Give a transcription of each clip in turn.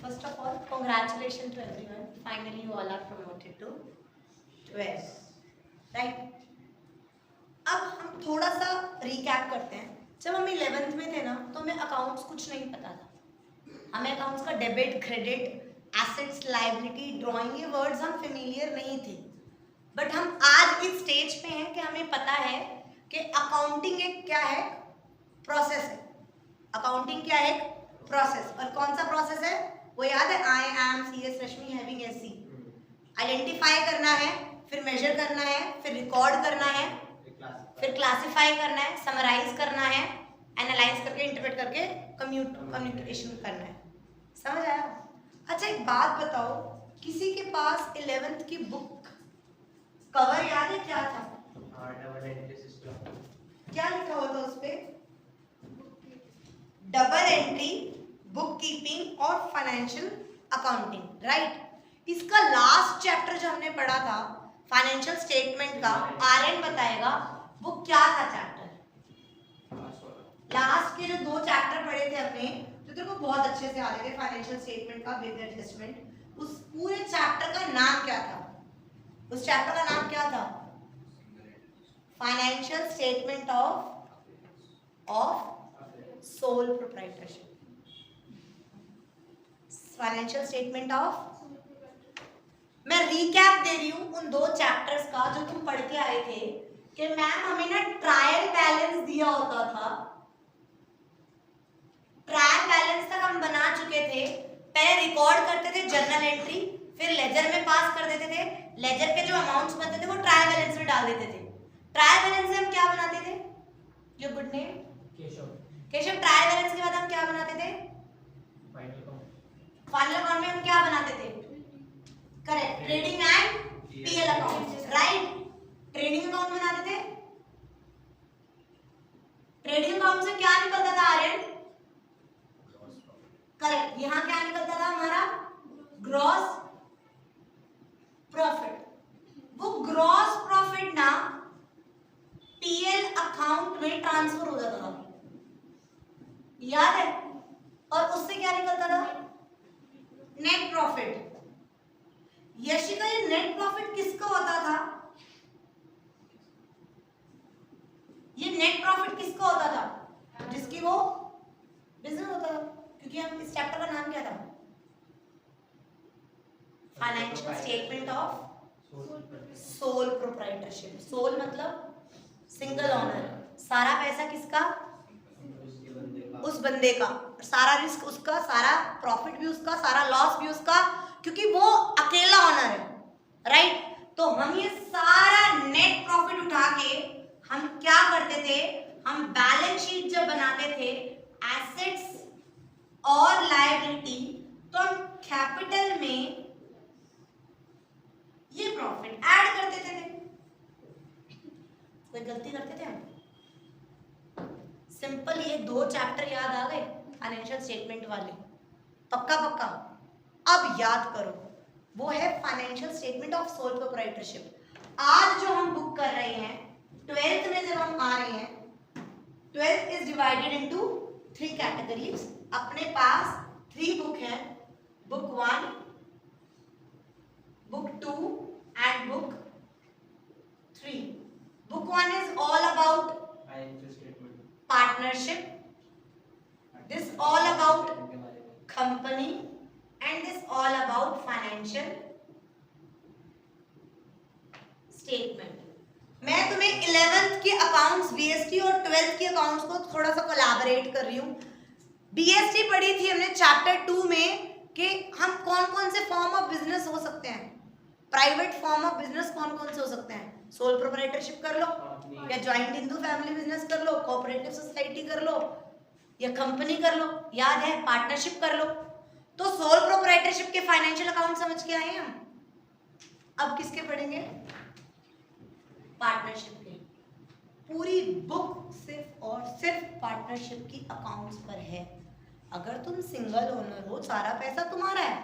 First of all, congratulations to everyone. Finally, you all are promoted to 12. Right? अब हम थोड़ा सा recap करते हैं. जब हम 11th में थे ना, तो हमें अकाउंट्स कुछ नहीं पता था. हमें अकाउंट्स का debit, credit, assets, liability, drawing, ये वर्ड्स हम फेमिलियर नहीं थे. बट हम आज इस स्टेज पे हैं कि हमें पता है कि अकाउंटिंग एक क्या है, प्रोसेस है. अकाउंटिंग क्या है, प्रोसेस. और कौन सा प्रोसेस है वो याद है? I am C S Rashmi having S C. Identify करना है, फिर मेजर करना है, फिर रिकॉर्ड करना है, फिर क्लासिफाई करना है, समराइज करना है, एनालाइज करके इंटरप्रेट करके कम्युनिकेशन करना है. समझ आया? अच्छा एक बात बताओ, किसी के पास 11th की बुक कवर याद है क्या था? क्या लिखा हुआ था उस पे? डबल एंट्री, बुक कीपिंग और फाइनेंशियल अकाउंटिंग. राइट? इसका लास्ट चैप्टर जो हमने पढ़ा था फाइनेंशियल स्टेटमेंट का, आर्यन बताएगा वो क्या था चैप्टर. लास्ट के जो 2 चैप्टर पढ़े थे अपने, जो तेरे को बहुत अच्छे से याद है, फाइनेंशियल स्टेटमेंट का विद एडजस्टमेंट, उस पूरे चैप्टर का नाम क्या था? उस चैप्टर का नाम क्या था? Financial statement of sole proprietorship. Financial statement of. मैं रिकैप दे रही हूं उन 2 चैप्टर्स का जो तुम पढ़ के आए थे कि मैम हमें ना ट्रायल बैलेंस दिया होता था. ट्रायल बैलेंस तक हम बना चुके थे. पहले रिकॉर्ड करते थे जर्नल एंट्री, फिर लेजर में पास कर देते थे. लेजर के जो अमाउंट्स बनते थे वो ट्रायल बैलेंस में डाल देते थे. ट्रायल बैलेंस से हम क्या बनाते थे? Your good name Keshav. Trial balance के बाद हम क्या बनाते थे? फाइनल अकाउंट में हम क्या बनाते थे? Correct, trading and PL account. Right? Trading account बनाते थे. ट्रेडिंग अकाउंट से क्या निकलता था आर्यन? करेक्ट, यहां क्या निकलता था हमारा? Gross profit. वो ग्रॉस प्रॉफिट ना पीएल अकाउंट में ट्रांसफर हो जाता था. याद है? और उससे क्या निकलता था? Net profit. यशिका, ये नेट प्रॉफिट किसका होता था? ये नेट प्रॉफिट किसका होता था? जिसकी वो बिजनेस होता था. क्योंकि हम इस चैप्टर का नाम क्या था? Financial statement of sole proprietorship. Sole मतलब सिंगल ओनर. सारा पैसा किसका? उस बंदे का. सारा रिस्क उसका, सारा प्रॉफिट भी उसका, सारा लॉस भी उसका, क्योंकि वो अकेला ओनर है. राइट? तो हम ये सारा नेट प्रॉफिट उठा के हम क्या करते थे? हम बैलेंस शीट जब बनाते थे एसेट्स और लायबिलिटी, तो हम कैपिटल में ये प्रॉफिट ऐड करते थे. कोई गलती करते थे हम? सिंपल. ये 2 चैप्टर याद आ गए फाइनेंशियल स्टेटमेंट वाले? पक्का पक्का. अब याद करो, वो है financial statement of sole proprietorship. आज जो हम बुक कर रहे हैं 12th में जब हम आ रहे हैं, 12th is divided into 3 categories. अपने पास 3 बुक हैं, book 1, book 2 and book 3. Book 1 is all about partnership, this all about company, and this all about financial statement. मैं तुम्हें 11th के अकाउंट्स बीएसटी और 12th के अकाउंट्स को थोड़ा सा कोलैबोरेट कर रही हूँ. बीएसटी पढ़ी थी हमने चैप्टर 2 में कि हम कौन कौन से फॉर्म ऑफ बिजनेस हो सकते हैं. प्राइवेट फॉर्म ऑफ बिजनेस कौन कौन से हो सकते हैं? सोल प्रोप्राइटरशिप कर लो, या ज्वाइंट हिंदू फैमिली बिजनेस कर लो, कोऑपरेटिव सोसाइटी कर लो, या कंपनी कर लो. याद है? पार्टनरशिप कर लो. तो सोल प्रोप्राइटरशिप के फाइनेंशियल अकाउंट समझ के आए हम. अब किसके पढ़ेंगे? पार्टनरशिप के. पूरी बुक सिर्फ और सिर्फ पार्टनरशिप की अकाउंट्स पर है. अगर तुम सिंगल ओनर हो, सारा पैसा तुम्हारा है,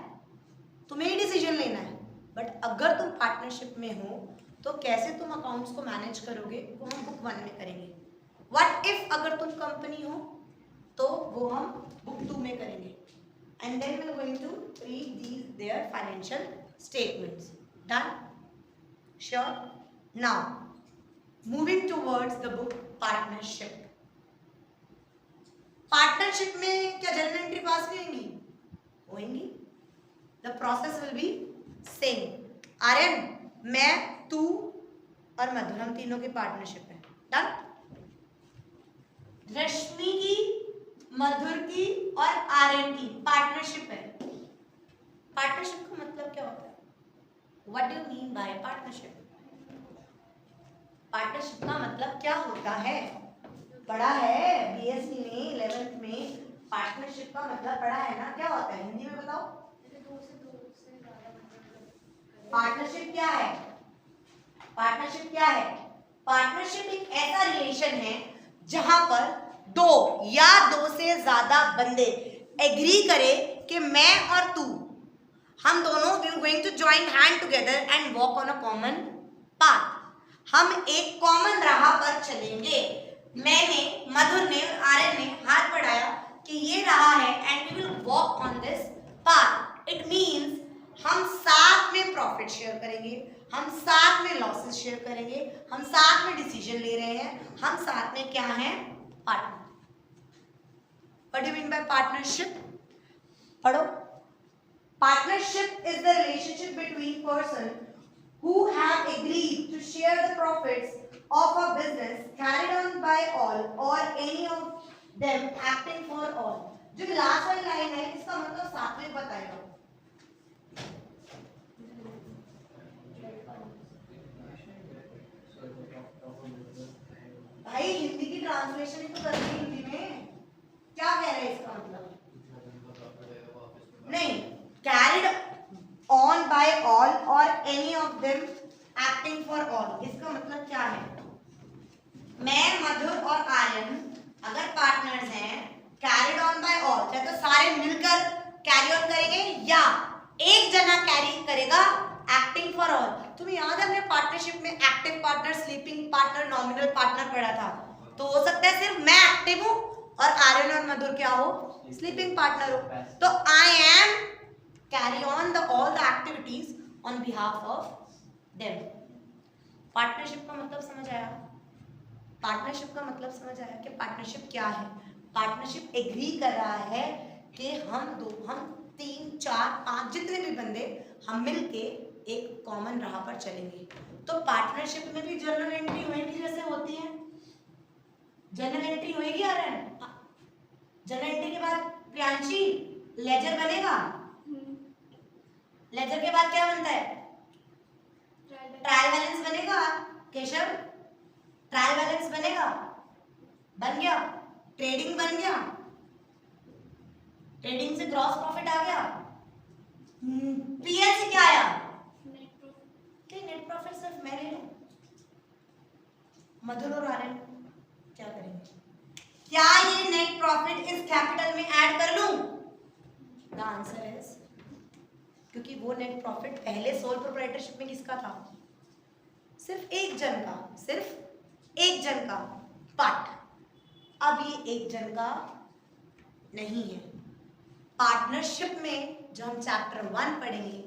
तुम्हें ही डिसीजन लेना है. बट अगर तुम पार्टनरशिप में हो तो कैसे तुम अकाउंट्स को मैनेज करोगे, वो हम बुक 1 में करेंगे. व्हाट इफ अगर तुम कंपनी हो तो वो हम बुक 2 में करेंगे. and then we're going to read their financial statements. Done? Sure? Now, moving towards the book partnership. Partnership में क्या जर्नल एंट्री पास नहीं होंगी? होंगी. The process will be same. Aryan, मैं, तू और मधुर, हम तीनों की पार्टनरशिप है. डन? रश्मि की, मधुर की और आर्यन की पार्टनरशिप है. पार्टनरशिप का मतलब क्या होता है? What do you mean by partnership? Partnership का मतलब क्या होता है? पढ़ा है बीएससी में 11th में. पार्टनरशिप का मतलब पढ़ा है ना? क्या होता है हिंदी में बताओ. पार्टनरशिप क्या है? पार्टनरशिप क्या है? पार्टनरशिप एक ऐसा रिलेशन है जहां पर दो या दो से ज्यादा बंदे एग्री करे कि मैं और तू, हम दोनों we are going to join hand together and walk on a common path. हम एक कॉमन राह पर चलेंगे. मैंने, मधुर ने और आर्यन ने हाथ बढ़ाया कि ये राह है and we will walk on this path. It means हम साथ में प्रॉफिट शेयर करेंगे, हम साथ में लॉसेस शेयर करेंगे, हम साथ में डिसीजन ले रहे हैं, हम साथ में क्या हैं? Partner. What do you mean by partnership? पढ़ो. Partnership is the relationship between person who have agreed to share the profits of a business carried on by all or any of them acting for all. जो last वाली line है इसका मतलब साथ में बताएगा. भाई हिंदी की ट्रांसलेशन ही तो करनी है हिंदी में. क्या कह रहे हैं इसका मतलब? नहीं, carried on by all or any of them acting for all. इसका मतलब क्या है? मैं, मधुर और आर्यन अगर पार्टनर्स हैं, carried on by all, चाहे तो सारे मिलकर कैरी ऑन करेंगे या एक जना कैरी करेगा एक्टिंग फॉर ऑल. तुम्हें याद है हमने पार्टनरशिप में active partner, sleeping partner, nominal partner पढ़ा था. तो हो सकता है सिर्फ मैं एक्टिव हूं और आर्यन और मधुर क्या हो? स्लीपिंग पार्टनर हो. तो I am carry on all the activities on behalf of them. Partnership का मतलब समझ आया? पार्टनरशिप का मतलब समझ आया कि पार्टनरशिप क्या है? पार्टनरशिप एग्री कर रहा है कि हम 3, 4, 5 जितने भी बंदे हम मिलके एक कॉमन राह पर चलेंगे. तो पार्टनरशिप में भी जर्नल एंट्री होगी जैसे होती है. जर्नल एंट्री होगी आर्यन? जर्नल एंट्री के बाद प्रियांशी लेजर बनेगा. लेजर के बाद क्या बनता है? ट्रायल बैलेंस बनेगा. केशव, ट्रायल बैलेंस बनेगा. बन गया. ट्रेडिंग बन गया. ट्रेडिंग से ग्रॉस प्रॉफिट आ गया. पीएल से क्या आया? नेट प्रॉफिट सिर्फ मैं ले लूं. मधुर और आर्यन क्या करेंगे? क्या ये नेट प्रॉफिट इस कैपिटल में ऐड कर लूं? द आंसर इज, क्योंकि वो नेट प्रॉफिट पहले सोल प्रोप्राइटरशिप में किसका था? सिर्फ एक जन का, सिर्फ एक जन का. बट अब ये एक जन का नहीं है. पार्टनरशिप में जो हम चैप्टर 1 पढ़ेंगे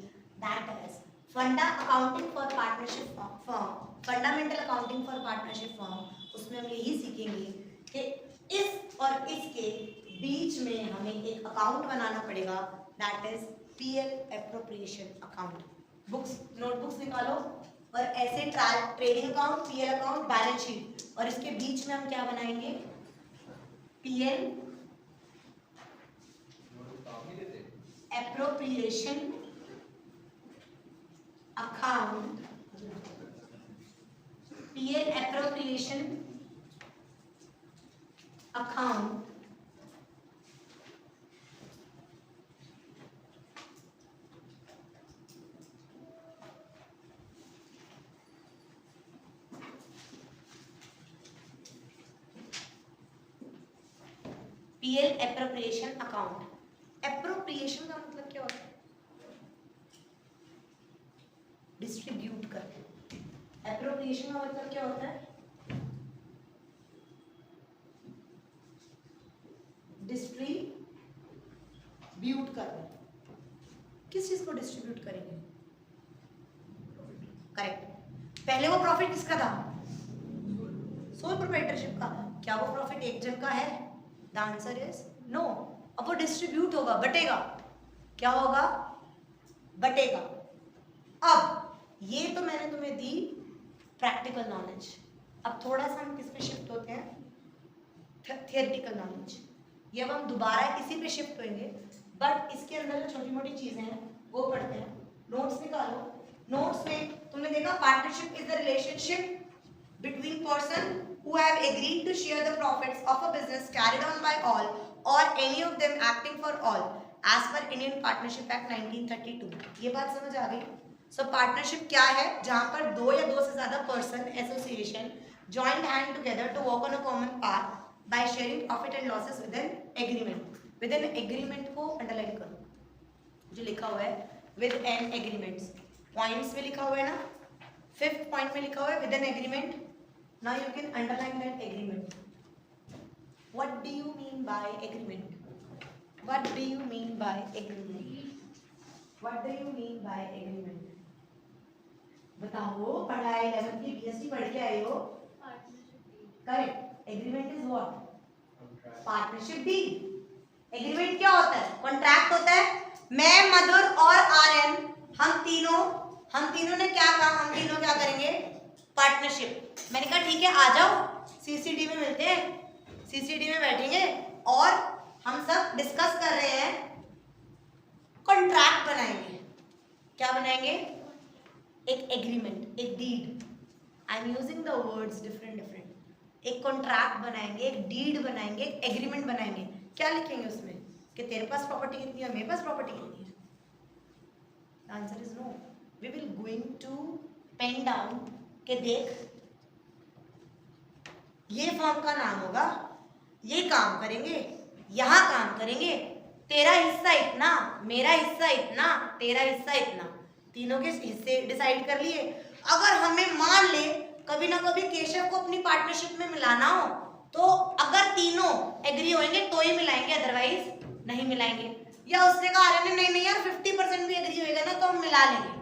दैट इज फंडा accounting for partnership form, fundamental accounting for partnership form. उसमें हम यही सीखेंगे कि इस और इसके बीच में हमें एक अकाउंट बनाना पड़ेगा that is PL appropriation account. Books, notebooks निकालो और ऐसे trading account, PL account, balance sheet, और इसके बीच में हम क्या बनाएंगे? PL appropriation account, PL appropriation account PL appropriation account. Appropriation का मतलब क्या होता है? डिस्ट्रीब्यूट करना. एप्रोप्रिएशन का मतलब क्या होता है? डिस्ट्रीब्यूट डिस्ट्रीब्यूट कर रहे हैं। किस चीज को डिस्ट्रीब्यूट करेंगे? करेक्ट। पहले वो प्रॉफिट किसका था? सोल प्रोप्राइटरशिप का। क्या वो प्रॉफिट एक जन का है? The answer is no. अब वो डिस्ट्रीब्यूट होगा, बटेगा। क्या होगा? बटेगा। अब ये तो मैंने तुम्हें दी प्रैक्टिकल नॉलेज। अब थोड़ा सा हम किस पे शिफ्ट होते हैं? Theoretical knowledge. ये अब हम दोबारा किसी पे शिफ्ट होंगे, बट इसके अंदर जो छोटी मोटी चीजें हैं वो पढ़ते हैं। नोट्स निकालो। नोट्स में तुमने देखा partnership is the relationship between person who have agreed to share the profits of a business carried on by all or any of them acting for all as per Indian Partnership Act 1932। ये बात समझ आ गई? So partnership क्या है? जहाँ पर दो या दो से ज्यादा person association join hand together to work on a common path by sharing profit and losses with an agreement। with an agreement को underline करो, जो लिखा हुआ है with an agreement। points में लिखा हुआ है ना, 5th point में लिखा हुआ है with an agreement। Now you can underline that agreement। What do you mean by agreement? What do you mean by agreement? What do you mean by agreement? बताओ, पढ़ा है 11th की BSc पढ़ के आए हो? Correct। Agreement is what? Partnership deed। Agreement क्या होता है? Contract होता है। मैं, मधुर और आर्यन, हम तीनों ने क्या कहा? हम तीनों क्या करेंगे? पार्टनरशिप। मैंने कहा ठीक है, आ जाओ सीसीडी में मिलते हैं। सीसीडी में बैठेंगे और हम सब डिस्कस कर रहे हैं, कॉन्ट्रैक्ट बनाएंगे। क्या बनाएंगे? एक एग्रीमेंट, एक deed. I am using the words different. एक कॉन्ट्रैक्ट बनाएंगे, एक डीड बनाएंगे, एक एग्रीमेंट बनाएंगे। क्या लिखेंगे उसमें? कि तेरे पास प्रॉपर्टी कितनी है, मेरे पास प्रॉपर्टी कितनी है? Answer is no. We will going to pen down कि देख, ये फॉर्म का नाम होगा, ये काम करेंगे, यहां काम करेंगे, तेरा हिस्सा इतना, मेरा हिस्सा इतना, तेरा हिस्सा इतना, तीनों के हिस्से डिसाइड कर लिए। अगर हमें मान ले कभी ना कभी केशव को अपनी पार्टनरशिप में मिलाना हो, तो अगर तीनों एग्री होंगे तो ही मिलाएंगे, अदरवाइज नहीं मिलाएंगे। या उसने कहा आर्यन ने नहीं यार 50% भी एग्री होएगा ना तो हम मिला लेंगे।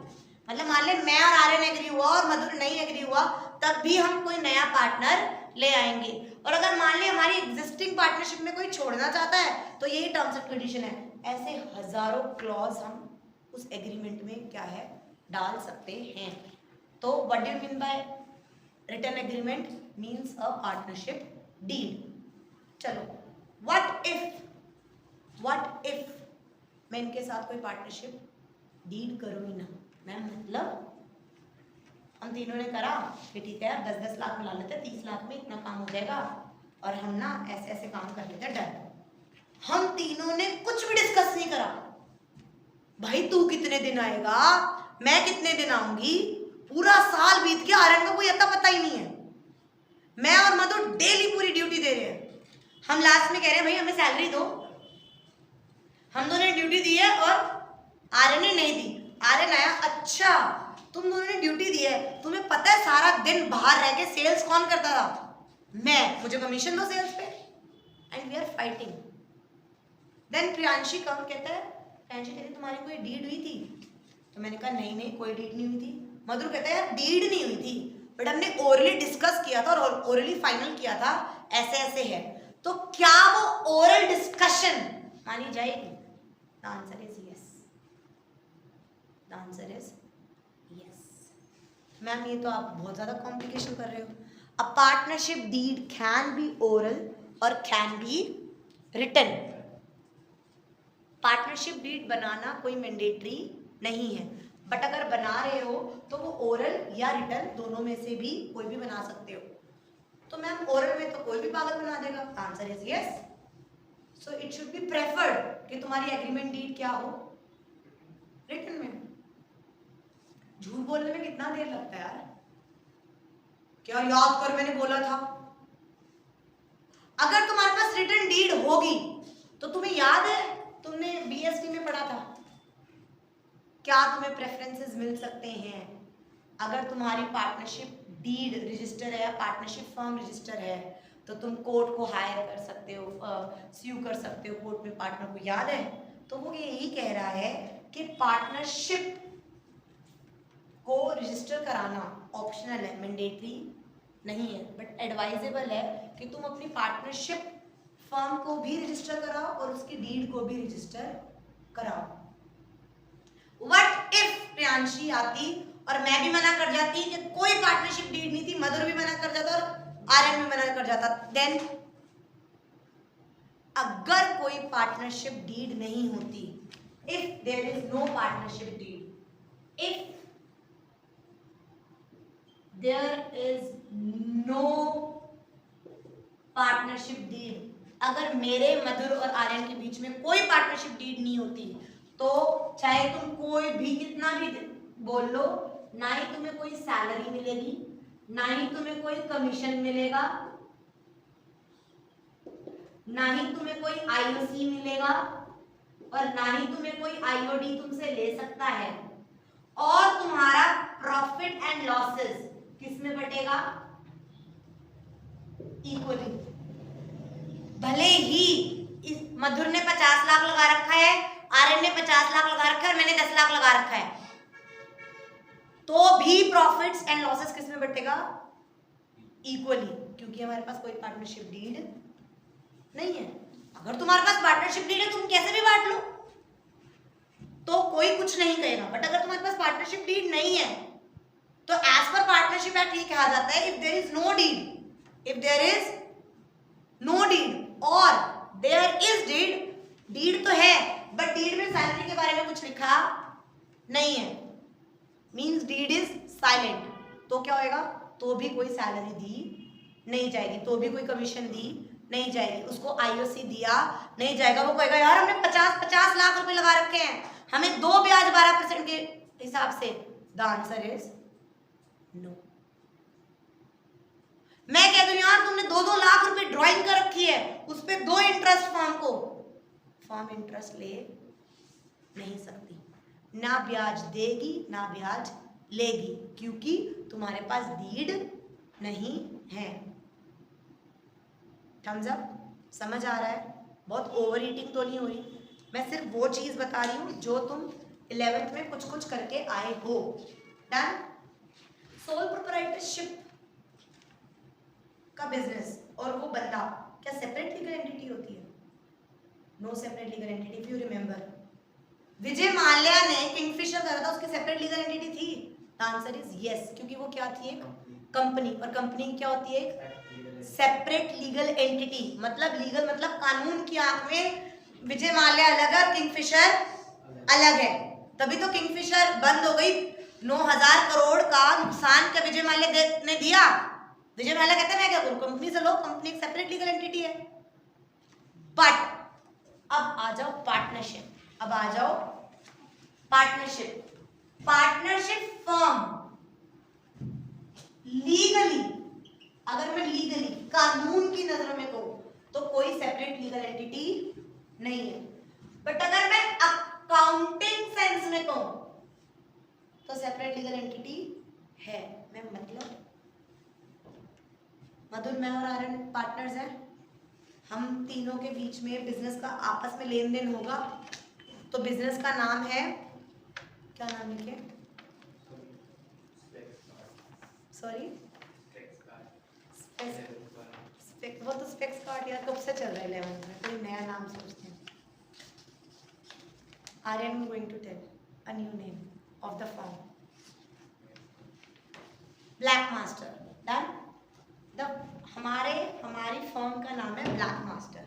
मतलब मान ले मैं और आर्यन एग्री हुआ और मधुर नहीं एग्री हुआ, तब भी हम कोई नया पार्टनर ले आएंगे। और अगर मान ले हमारी एग्जिस्टिंग पार्टनरशिप में कोई छोड़ना चाहता है तो यही टर्म्स एंड कंडीशन है। ऐसे हजारों क्लॉज हम उस एग्रीमेंट में क्या है डाल सकते हैं। तो what do you mean by written agreement? Means a partnership deed. चलो, व्हाट इफ मैं इनके साथ कोई पार्टनरशिप डीड करूँ ही ना? मैम मतलब हम तीनों ने करा कि ठीक है यार 10-10 लाख मिला लेते हैं, 30 लाख में इतना काम हो जाएगा और हम ना ऐसे ऐसे काम कर लेते हैं, डन। हम तीनों ने कुछ भी डिस्कस नहीं करा। भाई तू कितने दिन आएगा, मैं कितने दिन आऊंगी, पूरा साल बीत गया, आर्यन का कोई अता पता ही नहीं है। मैं और मधु डेली पूरी ड्यूटी दे रहे हैं। हम लास्ट में कह रहे हैं भाई हमें सैलरी दो। हम दोनों ने ड्यूटी दी है और आर्यन ने नहीं दी। आर्यन आया, अच्छा तुम दोनों ने ड्यूटी दी है, तुम्हें पता है सारा दिन बाहर रह के सेल्स कौन करता था? मैं, मुझे कमीशन दो सेल्स पे। And we are fighting. Then Priyanshi come कहता है, प्रियांशी कहती तुम्हारी कोई डीड हुई थी? तो मैंने कहा नहीं कोई डीड नहीं हुई थी। मधुर कहता है यार डीड नहीं हुई थी, बट हमने ओरली डिस्कस किया था और ओरली फाइनल किया था, ऐसे ऐसे है। तो क्या वो ओरल डिस्कशन मानी जाएगी? The answer is yes. The answer is yes. Ma'am ये तो आप बहुत ज्यादा कॉम्प्लिकेशन कर रहे हो। A partnership deed can be oral और can be written. Partnership deed बनाना कोई मैंडेटरी नहीं है, बट अगर बना रहे हो तो वो ओरल या रिटन दोनों में से भी कोई भी बना सकते हो। तो मैम ओरल में तो कोई भी पागल बना देगा। Answer is yes. So it should be preferred कि तुम्हारी एग्रीमेंट डीड क्या हो? रिटन में। झूठ बोलने में कितना देर लगता है यार? क्या याद कर मैंने बोला था। अगर तुम्हारे पास रिटन डीड होगी तो तुम्हें याद है तुमने बीएसटी में पढ़ा था, क्या तुम्हें प्रेफरेंसेस मिल सकते हैं अगर तुम्हारी पार्टनरशिप डीड रजिस्टर है या पार्टनरशिप फर्म रजिस्टर है? तो तुम कोर्ट को हायर कर सकते हो, स्यू कर सकते हो कोर्ट में पार्टनर को। याद है तो वो यही कह रहा है कि पार्टनरशिप को रजिस्टर कराना ऑप्शनल है, मैंडेटरी नहीं है, बट एडवाइजेबल है कि तुम अपनी पार्टनरशिप फर्म को भी रजिस्टर कराओ और उसकी डीड को भी रजिस्टर कराओ। व्हाट इफ प्रियांशी आती और मैं भी मना कर जाती कि कोई पार्टनरशिप डीड नहीं थी, मधुर भी मना कर जाता और आर्यन भी मना कर जाता, देन अगर कोई पार्टनरशिप डीड नहीं होती, if there is no partnership deed, if there is no partnership deed, अगर मेरे मधुर और आर्यन के बीच में कोई पार्टनरशिप डीड नहीं होती, तो चाहे तुम कोई भी कितना भी बोल लो, ना ही तुम्हें कोई सैलरी मिलेगी, ना ही तुम्हें कोई कमीशन मिलेगा, ना ही तुम्हें कोई आईओसी मिलेगा, और ना ही तुम्हें कोई आईओडी तुमसे ले सकता है, और तुम्हारा प्रॉफिट एंड लॉसेस किसमें बटेगा? इक्वली। भले ही इस मधुर ने 50 लाख लगा रखा है, आर्यन ने 50 लाख लगा रखा है और मैंने 10 लाख लगा रखा है, तो भी प्रॉफिट्स एंड लॉसेस किसमें बटेगा? इक्वली, क्योंकि हमारे पास कोई पार्टनरशिप डीड नहीं है। अगर तुम्हारे पास पार्टनरशिप डीड है तुम कैसे भी बांट लो तो कोई कुछ नहीं कहेगा, बट अगर तुम्हारे पास पार्टनरशिप डीड नहीं है तो एज पर पार्टनरशिप एक्ट ये कहा जाता है, if there is no deed, if there is no deed और देयर इज डीड, डीड तो है बट डीड में सैलरी के बारे में कुछ लिखा नहीं है, मींस डीड इज साइलेंट, तो क्या होएगा? तो भी कोई सैलरी दी नहीं जाएगी, तो भी कोई कमीशन दी नहीं जाएगी, उसको आईओसी दिया नहीं जाएगा। वो कहेगा यार हमने 50 लाख रुपए लगा रखे हैं, हमें 2 ब्याज 12% के हिसाब से। The answer is no. मैं कह दूं यार तुमने 2-2 लाख रुपए ड्राइंग कर रखी है, उस पे 2 इंटरेस्ट फॉर्म इंटरेस्ट ले नहीं सकती, ना ब्याज देगी ना ब्याज लेगी, क्योंकि तुम्हारे पास डीड नहीं है। थम्स अप, समझ आ रहा है? बहुत ओवर ईटिंग तो नहीं हो रही, मैं सिर्फ वो चीज बता रही हूँ जो तुम 11th में कुछ कुछ करके आए हो। डन। सोल प्रोप्राइटरशिप का बिजनेस और वो बंदा क्या सेपरेट लीगल एंटिटी होती है? No separate legal entity. If you remember, Vijay Mallya ने किंगफिशर करा था, उसकी सेपरेट लीगल एंटिटी थी? द आंसर इज यस, क्योंकि वो क्या थी? एक कंपनी, और कंपनी क्या होती है? एक सेपरेट लीगल एंटिटी। मतलब लीगल मतलब कानून की आंख में विजय माल्या अलग है और किंगफिशर अलग है, तभी तो किंगफिशर बंद हो गई। 9,000 करोड़ का नुकसान क्या विजय माल्या ने दिया? विजय माल्या कहते हैं मैं क्या करूं, कंपनी से लो, कंपनी एक सेपरेट लीगल एंटिटी है। बट अब आ जाओ पार्टनरशिप, अब आ जाओ पार्टनरशिप। पार्टनरशिप फर्म लीगली, अगर मैं लीगली कानून की नजर में कहूं तो कोई सेपरेट लीगल एंटिटी नहीं है, बट अगर मैं अकाउंटिंग सेंस में कहूं तो सेपरेट लीगल एंटिटी है। मैं मतलब मधुर, मैं और आर्यन पार्टनर्स हैं, हम तीनों के बीच में बिजनेस का आपस में लेन देन होगा, तो बिजनेस का नाम है, क्या नाम लिखे? सॉरी, वो तो स्पेक्स कार्ड यार कब से चल रहा है 11th में, कोई नया नाम सोचते हैं। Aryan going to tell a new name of the firm, black master. Done. हमारी फर्म का नाम है ब्लैक मास्टर,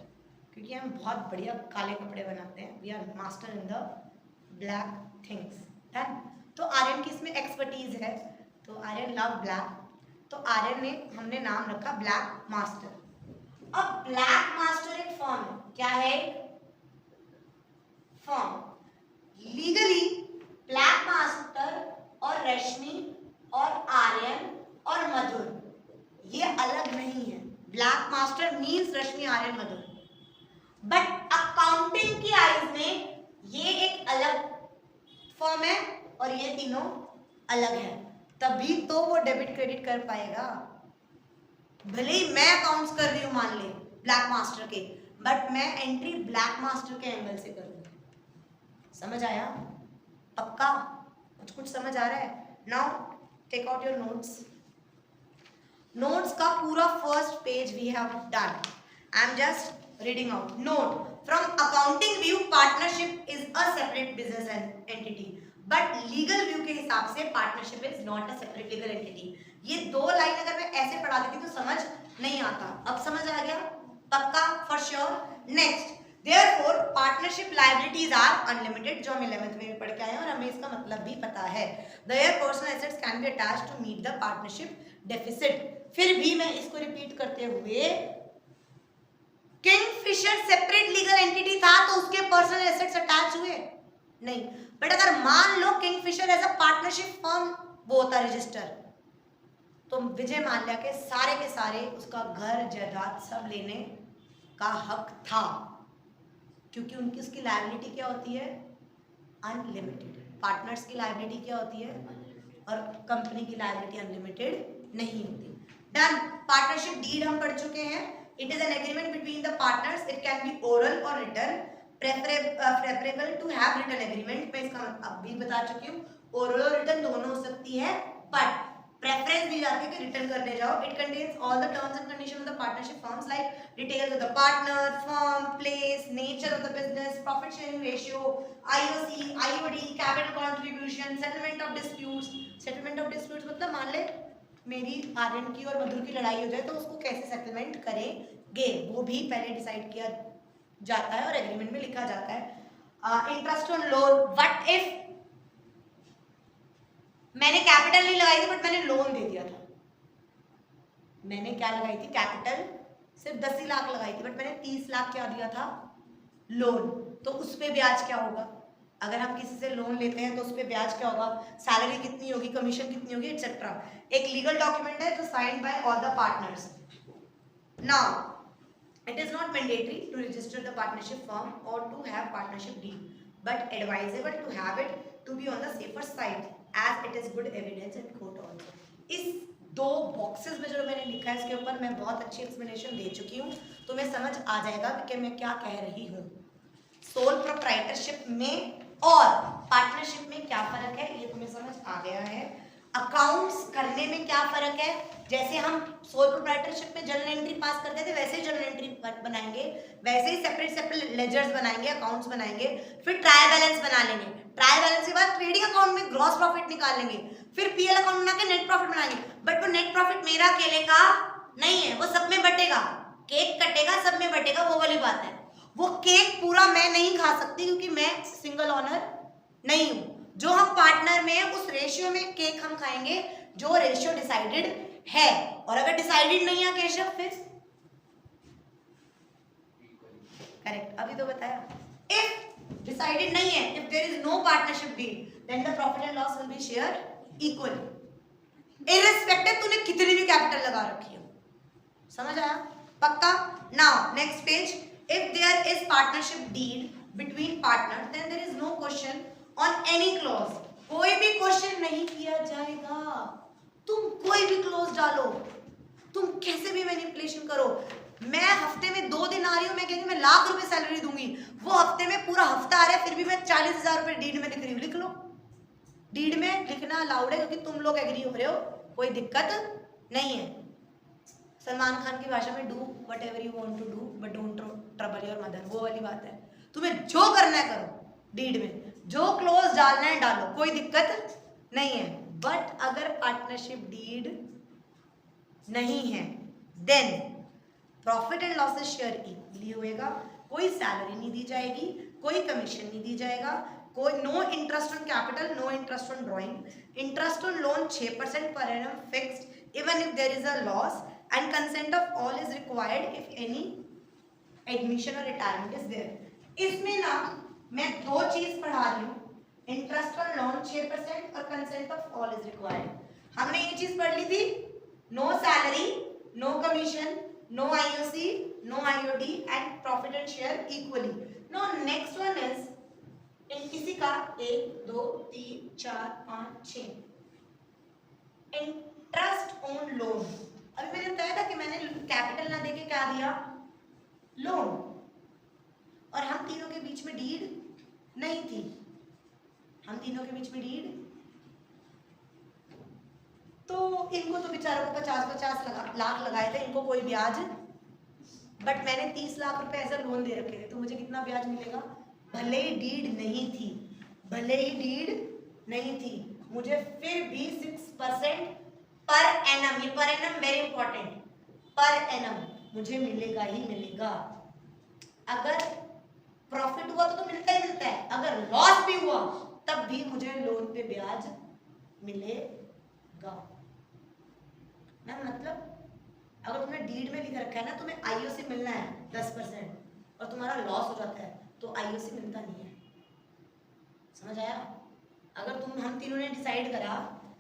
क्योंकि हम बहुत बढ़िया काले कपड़े बनाते हैं। We are master in the black things. Done. तो आर्यन की इसमें एक्सपर्टीज है, तो आर्यन लव ब्लैक, तो आर्यन ने हमने नाम रखा ब्लैक मास्टर। अब ब्लैक मास्टर एक फर्म है, क्या है? फर्म। लीगली ब्लैक मास्टर और रश्मि और आर्यन और मधुर ये अलग नहीं है। Black master means Rashmi, Aryan, Madhur, but accounting की आइज में ये एक अलग फर्म है और ये तीनों अलग है, तभी तो वो डेबिट क्रेडिट कर पाएगा। भले ही मैं अकाउंट्स कर रही हूँ मान ले ब्लैक मास्टर के, बट मैं एंट्री ब्लैक मास्टर के एंगल से करूँगी। समझ आया? पक्का? कुछ समझ आ रहा है? Now take out your notes. Notes का पूरा first page we have done. I am just reading out. Note, from accounting view partnership is a separate business entity, but legal view के हिसाब से partnership is not a separate legal entity. ये दो line अगर मैं ऐसे पढ़ा देती तो समझ नहीं आता. अब समझ आ गया? पक्का? For sure. Next, Therefore, partnership liabilities are unlimited, जो हम 11th में भी पढ़ के आए हैं और हमें इसका मतलब भी पता है. Their personal assets can be attached to meet the partnership deficit. फिर भी मैं इसको रिपीट करते हुए, किंगफिशर सेपरेट लीगल एंटिटी था तो उसके पर्सनल एसेट्स अटैच हुए नहीं. बट अगर मान लो Kingfisher as a partnership firm वो होता रजिस्टर, तो विजय माल्या के सारे उसका घर जायदाद सब लेने का हक था, क्योंकि उनकी उसकी लायबिलिटी क्या होती है? अनलिमिटेड. पार्टनर्स की लायबिलिटी क्या होती है? और कंपनी की लायबिलिटी अनलिमिटेड नहीं होती. डन. पार्टनरशिप डीड हम पढ़ चुके हैं. It is an agreement between the partners. It can be oral और written. Preferable to have written agreement. मैं इसका अब भी बता चुकी हूँ, ओरल और रिटन दोनों हो सकती है, बट प्रेफरेंस दी जाती है कि रिटर्न करने जाओ. It contains all the terms and condition of the partnership firms like details of the partner, firm, place, nature of the business, profit sharing ratio, IOC, IOD, capital contribution, settlement of disputes. Settlement of disputes मतलब मान ले मेरी आर्यन की और मधुर की लड़ाई हो जाए तो उसको कैसे सेटलमेंट करेंगे, वो भी पहले डिसाइड किया जाता है और एग्रीमेंट में लिखा जाता है. Interest on loan. What if मैंने कैपिटल नहीं लगाई थी बट मैंने लोन दे दिया था. मैंने क्या लगाई थी? कैपिटल सिर्फ 10 ही लाख लगाई थी, बट मैंने 30 लाख क्या दिया था? लोन. तो उस पे ब्याज क्या होगा? अगर हम किसी से लोन लेते हैं तो उस पे ब्याज क्या होगा? सैलरी कितनी होगी, कमीशन कितनी होगी, एक्सेट्रा. एक लीगल डॉक्यूमेंट है जो signed by all the partners. Now it is not mandatory to register the partnership firm और to have partnership deed, but advisable to have it to be on the safer side as it is good evidence in court also. इस दो boxes में जो मैंने लिखा है इसके ऊपर मैं बहुत अच्छी एक्सप्लेनेशन दे चुकी हूँ, तो मैं समझ आ जाएगा कि मैं क्या कह रही हूँ. सोल प्रोप्राइटरशिप में और पार्टनरशिप में क्या फर्क है ये तुम्हें समझ आ गया है. अकाउंट्स करने में क्या फर्क है? जैसे हम सोल प्रोप्राइटरशिप में जर्नल एंट्री पास करते थे वैसे ही जर्नल एंट्री बनाएंगे, वैसे ही सेपरेट लेजर्स बनाएंगे, अकाउंट्स बनाएंगे, फिर ट्रायल बैलेंस बना लेंगे. ट्रायल बैलेंस के बाद ट्रेडिंग अकाउंट में ग्रॉस प्रॉफिट निकालेंगे, फिर पीएल अकाउंट बना के नेट प्रॉफिट बनाएंगे. बट वो नेट प्रॉफिट मेरा अकेले का नहीं है, वो सब में बटेगा. केक कटेगा, सब में बटेगा, वो वाली बात है. वो केक पूरा मैं नहीं खा सकती क्योंकि मैं सिंगल ऑनर नहीं हूं. जो हम पार्टनर में है उस रेशियो में केक हम खाएंगे जो रेशियो डिसाइडेड है. और अगर डिसाइडेड नहीं है केशव फिर करेक्ट अभी तो बताया. इफ डिसाइडेड नहीं है, if there is no partnership deal, then the profit and loss will be shared equally, irrespective तूने कितनी भी कैपिटल लगा रखी हो. समझ आया? पक्का? Now next page. If there is partnership deal between partner then there is no question on any clause. कोई भी क्वेश्चन नहीं किया जाएगा. तुम कोई भी क्लॉज डालो, तुम कैसे भी मैनिपुलेशन करो. मैं हफ्ते में 2 दिन आ रही हूँ, मैं कहती हूँ मैं लाख रुपए सैलरी दूंगी, वो हफ्ते में पूरा हफ्ता आ रहा है फिर भी मैं 40,000 रुपए डीड में लिख रही हूँ. लिख लो. डीड में लिखना अलाउड है क्योंकि तुम लोग एग्री हो रहे हो, कोई दिक्कत नहीं है. सलमान खान की भाषा में do whatever you want to do but don't trouble your mother, वो वाली बात है. तुम्हें जो करना है करो, डीड में जो क्लोज डालना है डालो, कोई दिक्कत नहीं है. बट अगर पार्टनरशिप डीड नहीं है then profit and losses share equally होएगा. कोई सैलरी नहीं दी जाएगी, कोई कमीशन नहीं दी जाएगा, कोई no interest on capital, no interest on drawing. Interest on loan 6% per annum fixed even if there is a loss and consent of all is required if any admission और retirement is there. इसमें ना मैं 2 चीज पढ़ा रही हूँ, interest on loan 6% और consent of all is required. हमने ये चीज पढ़ ली थी, no salary, no commission, no IOC, no IOD and profit and share equally. Now next one is इन किसी का 1 2 3 4 5 6 इंटरेस्ट ऑन लोन. अभी मैंने बताया था कि मैंने कैपिटल ना देके क्या दिया? लोन. और हम तीनों के बीच में डीड नहीं थी. हम तीनों के बीच में डीड, तो इनको तो बेचारों को 50-50 लाख लगाए थे, इनको कोई ब्याज, बट मैंने 30 लाख रुपए एज अ लोन दे रखे थे, तो मुझे कितना ब्याज मिलेगा? भले ही डीड नहीं थी, भले ही डीड नहीं थी, मुझे फिर भी 6% पर एनम, ये per annum very important, per annum मुझे मिलेगा ही मिलेगा। अगर प्रॉफिट हुआ तो मिलता ही मिलता है, अगर लॉस भी हुआ तब भी मुझे लोन पे ब्याज मिलेगा ना। मतलब अगर तुमने डीड में लिख रखा है ना तुम्हें आईओसी मिलना है 10% और तुम्हारा लॉस हो जाता है तो आईओसी मिलता नहीं है, समझ आया? अगर हम तीनों ने डिसाइड करा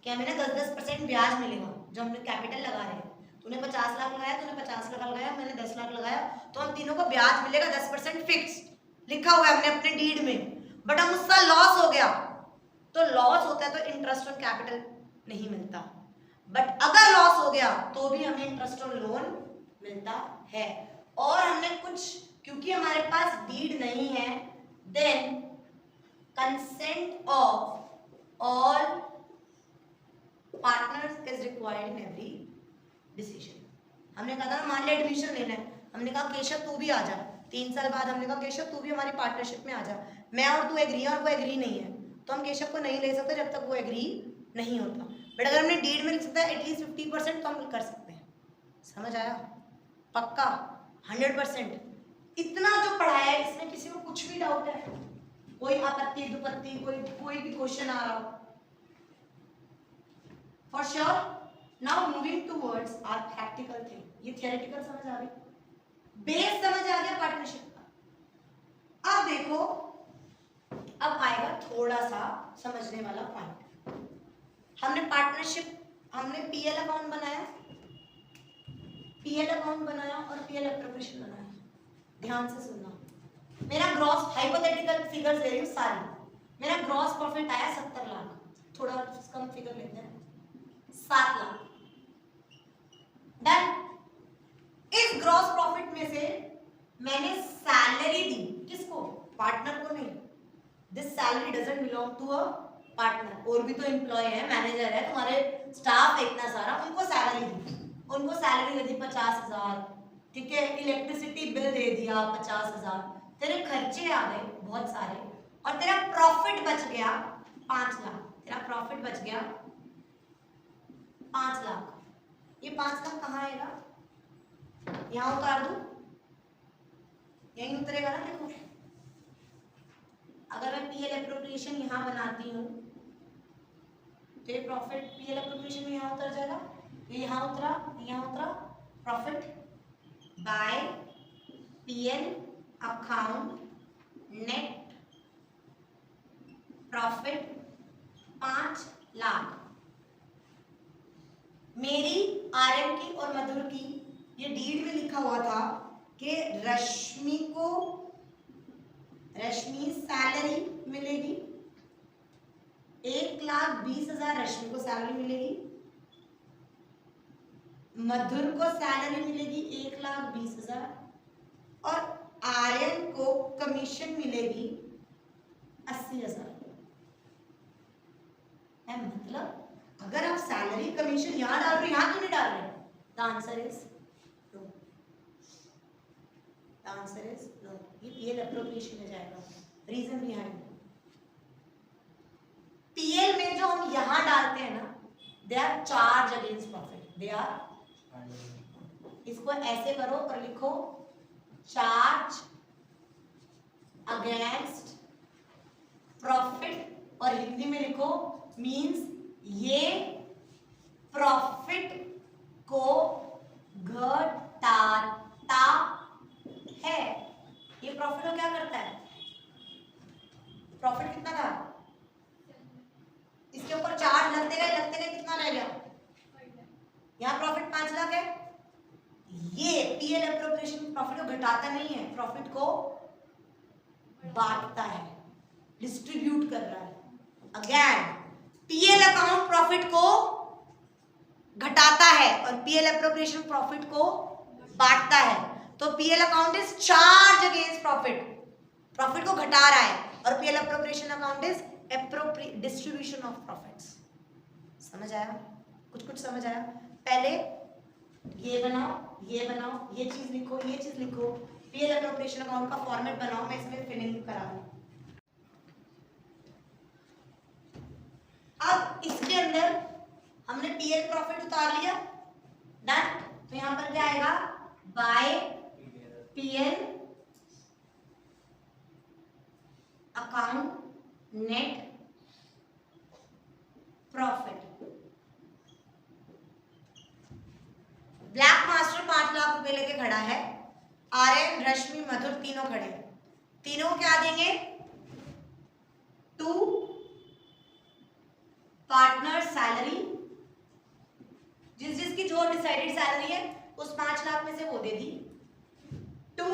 कि हमें ना 10% ब्याज मिलेगा जो हमने कैपिटल लगा रहे हैं, तूने 50 लाख लगाया, तूने 50 लाख लगाया, मैंने 10 लाख लगाया, तो हम तीनों को ब्याज मिलेगा 10% फिक्स लिखा हुआ है हमने अपने डीड में। बट हम उसका लॉस हो गया तो लॉस होता है तो इंटरेस्ट ऑन कैपिटल नहीं मिलता, बट अगर लॉस हो गया तो भी हमें इंटरेस्ट ऑन लोन मिलता है। और हमने कुछ, क्योंकि हमारे पास डीड नहीं है, then consent of all partners is required in every decision. हमने कहा था मान लिया एडमिशन लेना है, हमने कहा केशव तू भी आ जा, 3 साल बाद हमने कहा केशव तू भी हमारी पार्टनरशिप में आ जा, मैं और तू एग्री है और वो एग्री नहीं है, तो हम केशव को नहीं ले सकते जब तक वो एग्री नहीं होता। बट अगर हमने डीड में लिख सकता है एटलीस्ट 50% तो हम कर सकते हैं, समझ आया? पक्का 100%। इतना जो पढ़ाया है इसमें किसी को कुछ भी डाउट है? कोई आपत्ति दुपत्ति, कोई भी क्वेश्चन आ रहा हो? For sure. Now moving towards our practical thing. ये थियोरेटिकल समझ आ गई, बेस समझ आ गया पार्टनरशिप का। अब देखो, अब आएगा थोड़ा सा समझने वाला पॉइंट। हमने पार्टनरशिप, हमने पीएल अकाउंट बनाया, पीएल अकाउंट बनाया और पीएल एप्रोप्रिएशन बनाया। ध्यान से सुनना, मेरा ग्रॉस, हाइपोथेटिकल फिगर्स ले रही हूँ सारी, मेरा ग्रॉस प्रॉफिट आया 70 लाख, थोड़ा कम फिगर लेते हैं, 7 लाख। डन। इस ग्रॉस प्रॉफिट में से मैंने सैलरी दी, किसको? पार्टनर को नहीं। This salary doesn't belong to a partner, और भी तो एम्प्लॉय है, मैनेजर है, तुम्हारे स्टाफ है इतना सारा, उनको सैलरी दी, उनको सैलरी दे दी 50,000, ठीक है, इलेक्ट्रिसिटी बिल दे दिया 50,000, तेरे खर्चे आ गए बहुत सारे और तेरा प्रॉफिट बच गया 5 लाख। तेरा प्रॉफिट बच गया 5 लाख। ये 5 लाख कहाँ आएगा? यहां उतार दूं? यहीं उतरेगा ना। देखो, अगर मैं पीएल एप्रोप्रिएशन यहां बनाती हूं तो ये प्रॉफिट पीएल एप्रोप्रिएशन में यहां उतर जाएगा, ये यहां उतरा, यहां उतरा, profit by PL account, net profit 5 lakh. मेरी आरएम की और मधुर की ये डीड में लिखा हुआ था कि रश्मि को, रश्मि सैलरी मिलेगी 1,20,000, रश्मि को सैलरी मिलेगी, मधुर को सैलरी मिलेगी 1,20,000 और आर्यन को कमीशन मिलेगी 80,000। मतलब अगर आप सैलरी कमीशन यहां डाल रहे हो, यहां क्यों नहीं डाल रहे? The answer is no, the answer is no. ये पीएल एप्रोप्रिएशन में जाएगा। रीजन बिहाइंड, पीएल में जो हम यहां डालते हैं ना, they are charge against profit, they are, इसको ऐसे करो और लिखो चार्ज अगेंस्ट प्रॉफिट, और हिंदी में लिखो मींस ये प्रॉफिट को घटाता है। ये प्रॉफिट को क्या करता है? प्रॉफिट कितना था? इसके ऊपर चार्ज लगते गए कितना रह गया? यहाँ प्रॉफिट 5 लाख है। ये पीएल एप्रोप्रिएशन प्रॉफिट को घटाता नहीं है, प्रॉफिट को बांटता है, डिस्ट्रीब्यूट कर रहा है। अगेन पीएल अकाउंट प्रॉफिट को घटाता है और पीएल एप्रोप्रिएशन प्रॉफिट को बांटता है। तो PL account is charge against profit, profit को घटा रहा है। और PL appropriation account is distribution of profits. समझ आया? कुछ कुछ समझ आया? पहले ये बनाओ, ये बनाओ, ये चीज लिखो, ये चीज लिखो, पीएल अप्रोप्रिएशन अकाउंट का फॉर्मेट बनाओ, मैं इसमें फिलिंग करा दूं। अब इसके अंदर हमने पीएल प्रॉफिट उतार लिया, डन। तो यहां पर क्या आएगा? By PL account net profit. Black master 5 lakh रुपए लेके खड़ा है, आर्यन, रश्मि, मधुर तीनों खड़े हैं। तीनों क्या देंगे? टू पार्टनर सैलरी, जिस जिसकी जो डिसाइडेड सैलरी है उस 5 लाख में से वो दे दी। टू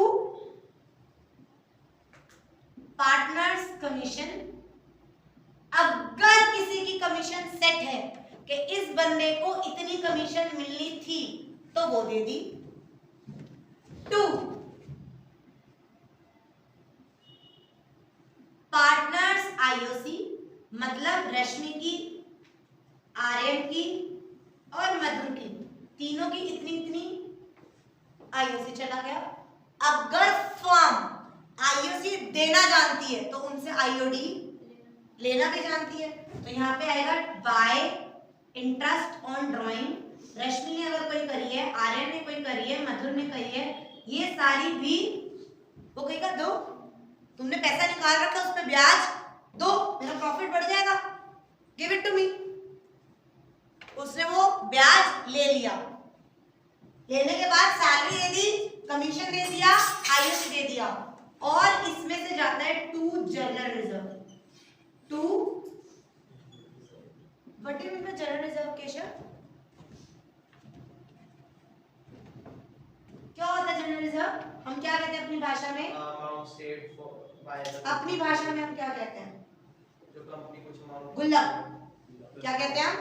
पार्टनर्स कमीशन, अगर किसी की कमीशन सेट है कि इस बंदे को इतनी कमीशन मिलनी थी तो वो दे दी। टू पार्टनर्स आईओसी, मतलब रश्मि की, आर्यन की और मधुर की, तीनों की इतनी इतनी आईओसी चला गया। अगर फर्म आईओसी देना जानती है तो उनसे आईओडी लेना भी जानती है। तो यहाँ पे आएगा बाय इंटरेस्ट ऑन ड्राइंग। रश्मि ने अगर कोई करी है, आर्यन ने कोई करी है, मधुर ने करी है, ये सारी भी वो कहेगा दो, तुमने पैसा निकाल रखा उसमें ब्याज दो, मेरा प्रॉफिट बढ़ जाएगा, गिव इट टू मी। उसने वो ब्याज ले लिया, लेने के बाद सैलरी दे दी, कमीशन दे दिया, आईओसी दे दिया, और इसमें से जाता है to general reserve. To what do you mean by general reserve Keshav? क्या होता है जनरल रिजर्व? हम क्या कहते हैं अपनी भाषा में? अपनी भाषा में हम क्या कहते हैं? जो कंपनी कुछ अमाउंट, गुल्लक। क्या कहते हैं हम?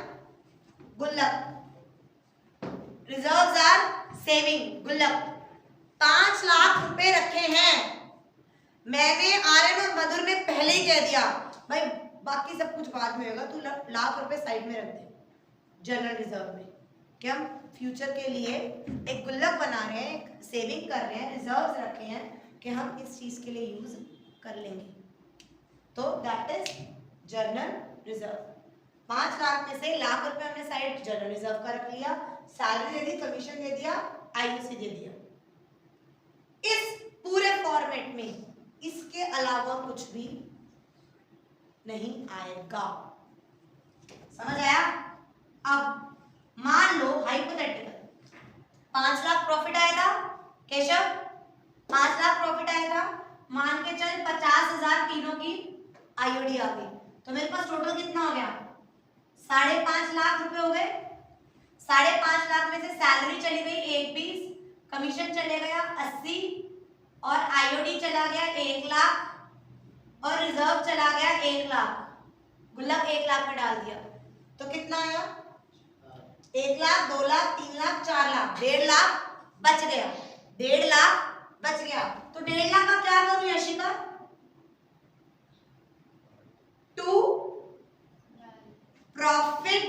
गुल्लक। रिजर्व्स आर सेविंग, गुल्लक। 5 लाख रुपए रखे हैं, मैंने, आर्यन और मधुर ने पहले ही कह दिया भाई बाकी सब कुछ बाद में होगा, तू लाख रुपए साइड में रख दे जनरल रिजर्व में, कि हम फ्यूचर के लिए एक गुल्लक बना रहे हैं, एक सेविंग कर रहे हैं, रिजर्व्स रखे हैं कि हम इस चीज के लिए यूज कर लेंगे। तो that is general reserve. 5 lakh में से लाख रुपए हमने साइड जनरल रिजर्व का रख लिया, सैलरी दे दी, कमीशन दे दिया, आईओसी दे दिया। इस पूरे फॉर्मेट में इसके अलावा कुछ भी नहीं आएगा। समझ आया? अब मान लो हाइपोथेटिकल 5 लाख प्रॉफिट आया था केशव, 5 लाख प्रॉफिट आया था, मान के चल 50,000 तीनों की आईओडी आ गई, तो मेरे पास टोटल कितना हो गया? 5.5 लाख रुपए हो गए। 5.5 लाख में से सैलरी चली गई 1 पीस, कमीशन चले गया 80, और आईओडी चला गया 1 लाख, और रिजर्व चला गया 1 लाख। गुल्लक 1 लाख में डाल दिया तो कितना आया? 1 लाख, 2 लाख, 3 लाख, 4 लाख, 1.5 लाख बच गया। 1.5 लाख बच गया, तो 1.5 लाख का क्या करूं Yashika? To profit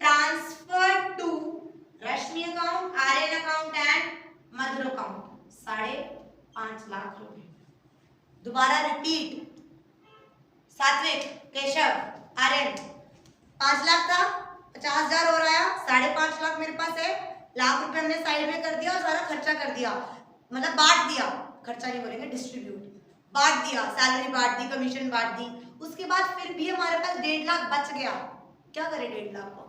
transfer to Rashmi account, Aryan account and Madhur account 5.5 lakh रुपए। दोबारा रिपीट, सात्विक, केशव, आर्यन, 5 लाख था, 50,000 हो रहा है, 5.5 लाख मेरे पास है, लाख रुपए हमने साइड में कर दिया और सारा खर्चा कर दिया, मतलब बांट दिया, खर्चा नहीं बोलेंगे, डिस्ट्रीब्यूट, बांट दिया, सैलरी बांट दी, कमीशन बांट दी। उसके बाद फिर भी हमारे पास 1.5 लाख बच गया, क्या करें 1.5 लाख को?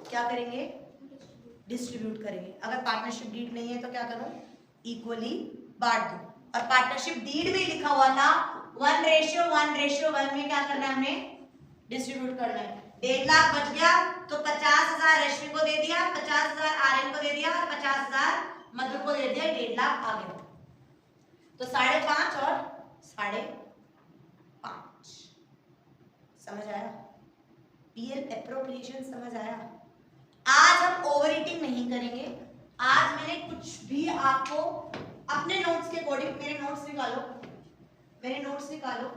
क्या करेंगे? डिस्ट्रीब्यूट करेंगे। अगर पार्टनरशिप डीड नहीं है तो क्या करूं? इक्वली बांट दूं। और पार्टनरशिप डीड में लिखा हुआ था 1:1:1 में क्या करना है हमने? डिस्ट्रीब्यूट करना है। 1.5 लाख बच गया तो 50,000 रश्मि को दे दिया, 50,000 आर्यन को दे दिया और 50,000 मधुर को दे दिया, 1.5 लाख आ गया। तो 5.5 और 5.5 समझ आया? पीएल एप्रोप्रिएशन समझ आया? आज हम ओवर ईटिंग नहीं करेंगे, आज मैंने कुछ भी आपको अपने नोट्स के अकॉर्डिंग, मेरे नोट्स निकालो।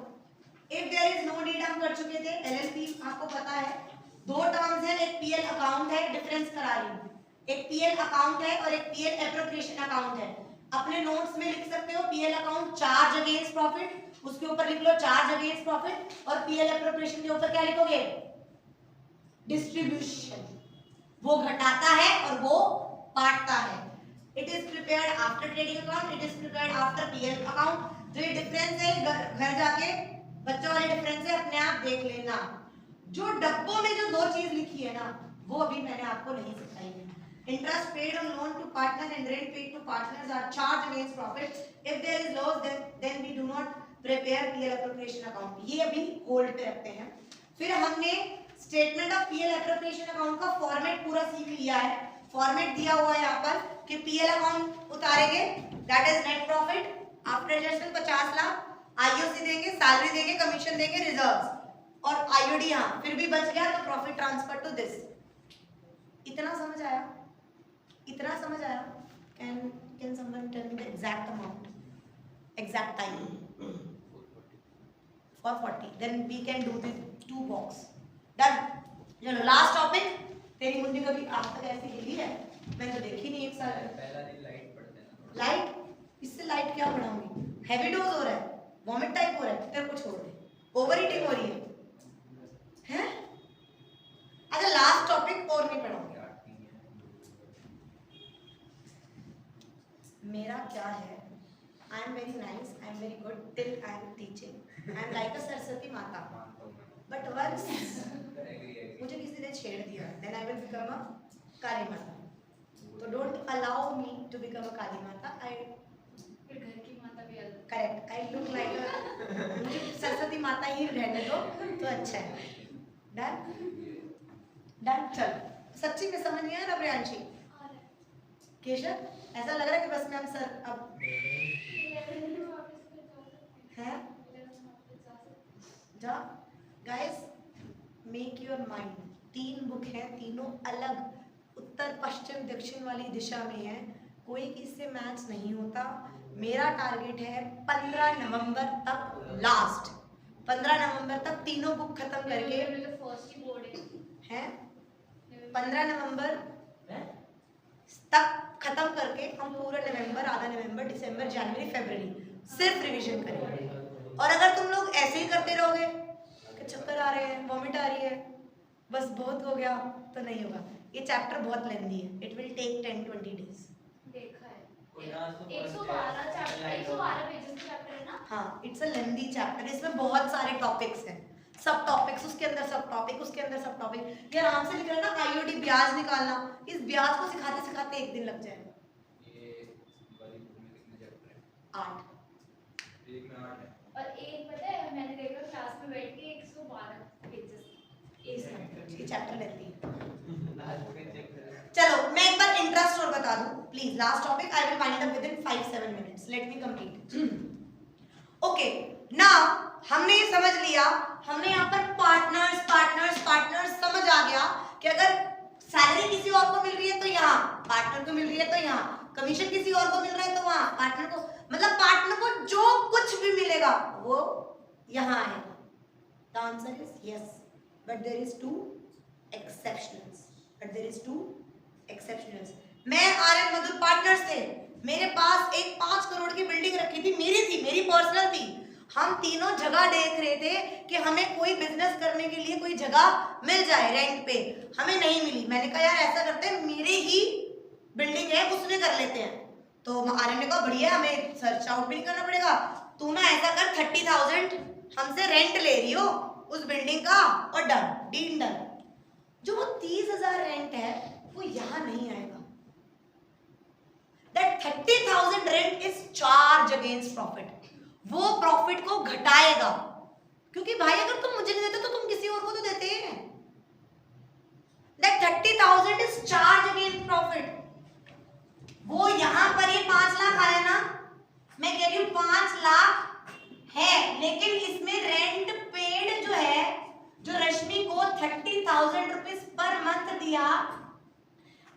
If there is no need हम कर चुके थे। एलएलपी आपको पता है, दो टर्म्स है, एक पीएल अकाउंट है, डिफरेंस करा रही हूं, एक पीएल अकाउंट है और एक पीएल एप्रोप्रिएशन अकाउंट है। अपने नोट्स में लिख सकते हो PL account charge against profit, उसके ऊपर लिख लो चार्ज अगेंस्ट प्रॉफिट, और पीएल एप्रोप्रिएशन के ऊपर क्या लिखोगे? डिस्ट्रीब्यूशन। वो घटाता है और वो बांटता है। It is prepared after trading account, it is prepared after PL account. जो ये डिफरेंस है घर जाके बच्चों वाले डिफरेंस है, अपने आप देख लेना। जो डब्बों में जो दो चीज लिखी है ना, वो अभी मैंने आपको नहीं सिखाई है। Interest paid on loan to partner and rent paid to partners are charged against profit. If there is loss, then we do not prepare PL appropriation account. ये अभी होल्ड पे रखते हैं। फिर हमने statement of PL appropriation account का format पूरा सीख लिया है। फॉर्मेट दिया हुआ है यहाँ पर कि PL अकाउंट उतारेंगे, that is net profit after adjustment 50 lakh, IOC देंगे, सैलरी देंगे, कमीशन देंगे, रिजर्व्स और IOD यहाँ फिर भी बच गया तो प्रॉफिट ट्रांसफर टू दिस। इतना समझ आया? Can someone tell me the exact amount, exact time? 440. Then we can do the 2 box. Done. चलो लास्ट टॉपिक। तेरी मुंडी कभी आज तक ऐसी हिली है? मैंने तो देखी नहीं एक साल। पहला दिन लाइट पढ़ते हैं। लाइट? इससे लाइट क्या पढ़ाऊंगी? हैवी डोज हो रहा है, वॉमिट टाइप हो रहा है, तेरे को छोड़ दे। ओवर ईटिंग हो रही है? अच्छा लास्ट टॉपिक और नहीं पढ़ाऊंगी। मेरा क्या है, I am very nice, I am very good till I am teaching, I am like a Saraswati Mata, but once मुझे किसी ने छेड़ दिया then I will become a Kali Mata. तो don't allow me to become a Kali Mata. आई फिर घर की माता भी अलग। Correct, I look like a, मुझे सरस्वती माता ही रहने दो तो अच्छा है। डन। चल सच्ची में समझ नहीं आया ना प्रियांशी? केशव ऐसा लग रहा है कि बस मैम सर अब है जा। Guys make your mind. 3 book है, तीनों अलग उत्तर पश्चिम दक्षिण वाली दिशा में है, कोई किससे मैच नहीं होता। मेरा टारगेट है 15 नवंबर तक, लास्ट 15 नवंबर तक तीनों बुक खत्म करके फर्स्ट ही बोर्ड है 15 नवंबर तक खत्म करके हम पूरा नवंबर, आधा नवंबर, दिसंबर, जनवरी, फरवरी सिर्फ रिवीजन करेंगे। और अगर तुम लोग ऐसे ही करते रहोगे कि चक्कर आ रहे हैं, वॉमिट आ रही है, बस बहुत हो गया, तो नहीं होगा। ये चैप्टर बहुत लेंथी है, इट विल टेक 10-20 डेज। देखा है। कोई ना तो 112 चैप्टर, 112 पेजेस का चैप्टर है ना? हाँ, इट्स अ लेंथी चैप्टर। इसमें बहुत सारे टॉपिक्स हैं, सब टॉपिक्स, उसके अंदर सब टॉपिक, उसके अंदर सब टॉपिक। ये आराम से लिख रहा है ना, आईओडी ब्याज निकालना, इस ब्याज को सिखाते सिखाते 1 दिन लग जाएगा। ये वाली बुक में कितने चैप्टर हैं? 8। एक में 8 है। और एक पता है मैंने देखा क्लास में बैठ के 112 पेजेस ये चैप्टर लेती है। लास्ट में चेक करें। चलो मैं एक बार इंटरेस्ट और बता दूं please. Last topic I will wind up with in 5-7 minutes. Let me complete. Okay, now हमने ये समझ लिया, हमने यहाँ पर पार्टनर्स पार्टनर्स पार्टनर्स समझ आ गया कि अगर सैलरी किसी और को मिल रही है तो यहाँ पार्टनर को मिल रही है, तो यहाँ कमीशन किसी और को मिल रहा है तो वहाँ पार्टनर को, मतलब पार्टनर को जो कुछ भी मिलेगा वो यहाँ आएगा। The answer is yes, but there is 2 exceptionals. मैं आर्यन मधुर पार्टनर से, मेरे पास एक 5 करोड़ की बिल्डिंग रखी थी, मेरी पर्सनल थी। हम तीनों जगह देख रहे थे कि हमें कोई बिजनेस करने के लिए कोई जगह मिल जाए रेंट पे, हमें नहीं मिली। मैंने कहा यार ऐसा करते हैं, मेरी ही बिल्डिंग है उसमें कर लेते हैं। तो आर्यन ने कहा बढ़िया, हमें सर्च आउट भी नहीं करना पड़ेगा, तू ना ऐसा कर 30,000 हमसे रेंट ले रही हो उस बिल्डिंग का, और डन, डील डन। जो वो 30,000 रेंट है वो यहाँ नहीं आएगा। That 30,000 rent is charge against profit, वो प्रॉफिट को घटाएगा। क्योंकि भाई अगर तुम मुझे नहीं देते तो तुम किसी और को तो देते हैं। That 30,000 is charge against profit. वो यहां पर ये 5 लाख आया ना, मैं कह रही हूं 5 लाख है, लेकिन इसमें रेंट पेड जो है, जो रश्मि को 30,000 रुपीज पर मंथ दिया,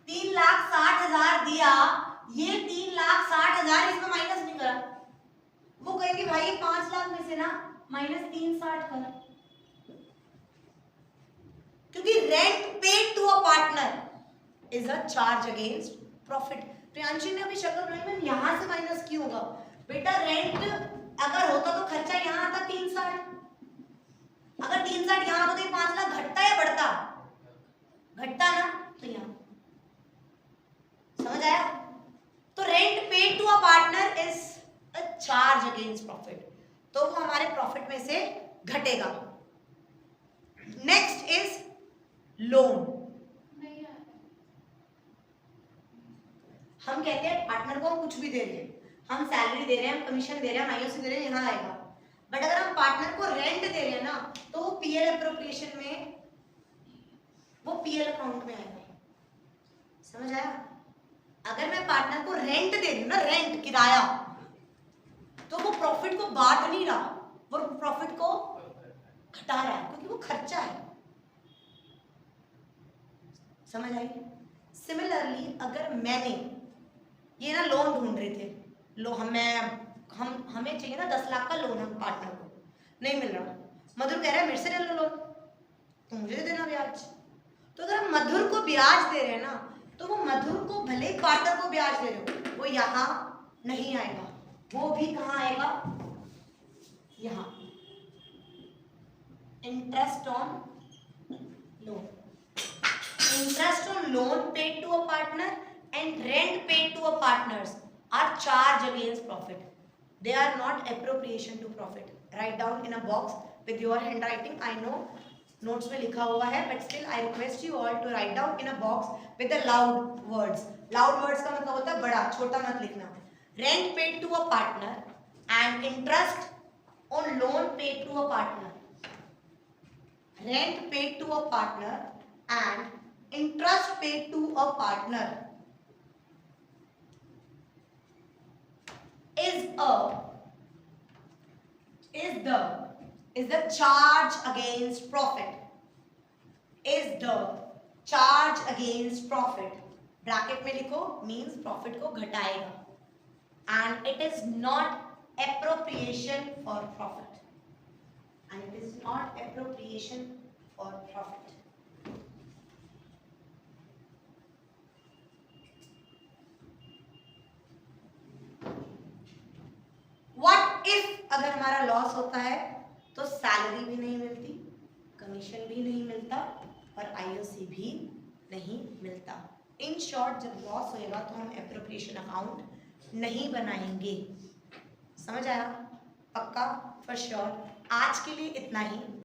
3,60,000 दिया, ये 3,60,000 इसमें माइनस नहीं करा, वो कहेंगे भाई ये 5 लाख में से ना -360 कर, क्योंकि rent paid to a partner is a charge against profit. Priyanshi ने अभी शक्ल बनाई, मैम यहां से माइनस क्यों होगा? बेटा रेंट अगर होता तो खर्चा यहां आता 360, अगर 360 यहां होता तो ये 5 लाख घटता या बढ़ता? घटता ना, तो यहां समझ आया? तो rent paid to a partner is a charge against profit, तो वो हमारे प्रॉफिट में से घटेगा। Next is loan. नहीं आता। हम कहते हैं पार्टनर को हम कुछ भी दे रहे हैं, हम सैलरी दे रहे हैं, हम कमीशन दे रहे हैं, हम आईओसी दे रहे हैं, यहाँ आएगा। बट अगर हम पार्टनर को रेंट दे रहे हैं ना, तो वो पीएल एप्रोप्रिएशन में, वो पीएल अकाउंट में आएगा। समझ आया? अगर मैं पार्टनर को रेंट दे रही हूँ ना, रेंट किराया, तो वो प्रॉफिट को बांट नहीं रहा, वो प्रॉफिट को घटा रहा है, क्योंकि वो खर्चा है। समझ आई? सिमिलरली अगर मैंने ये ना लोन ढूंढ रहे थे, हमें चाहिए ना 10 लाख का लोन, हम पार्टनर को नहीं मिल रहा, मधुर कह रहा है मेरे से ले लो लोन, तो मुझे दे देना ब्याज। तो अगर हम मधुर को ब्याज दे रहे हैं ना, तो वो मधुर को भले ही पार्टनर को ब्याज दे रहे हो, वो यहाँ नहीं आएगा, वो भी कहाँ आएगा? यहाँ, interest on loan. Interest on loan paid to a partner and rent paid to a partners are charged against profit. They are not appropriation to profit. Write down in a box with your handwriting. I know notes में लिखा हुआ है, but still I request you all to write down in a box with the loud words. Loud words का मतलब होता है बड़ा, छोटा मत लिखना. Rent paid to a partner and interest on loan paid to a partner. Rent paid to a partner and interest paid to a partner is the charge against profit, is the charge against profit, bracket में लिखो, means profit को घटाएगा, and it is not appropriation for profit, and it is not appropriation for profit. What if अगर हमारा loss होता है तो salary भी नहीं मिलती, कमीशन भी नहीं मिलता और आईओसी भी नहीं मिलता। इन शॉर्ट जब लॉस होएगा तो हम एप्रोप्रिएशन अकाउंट नहीं बनाएंगे। समझ आया? पक्का? For sure. आज के लिए इतना ही।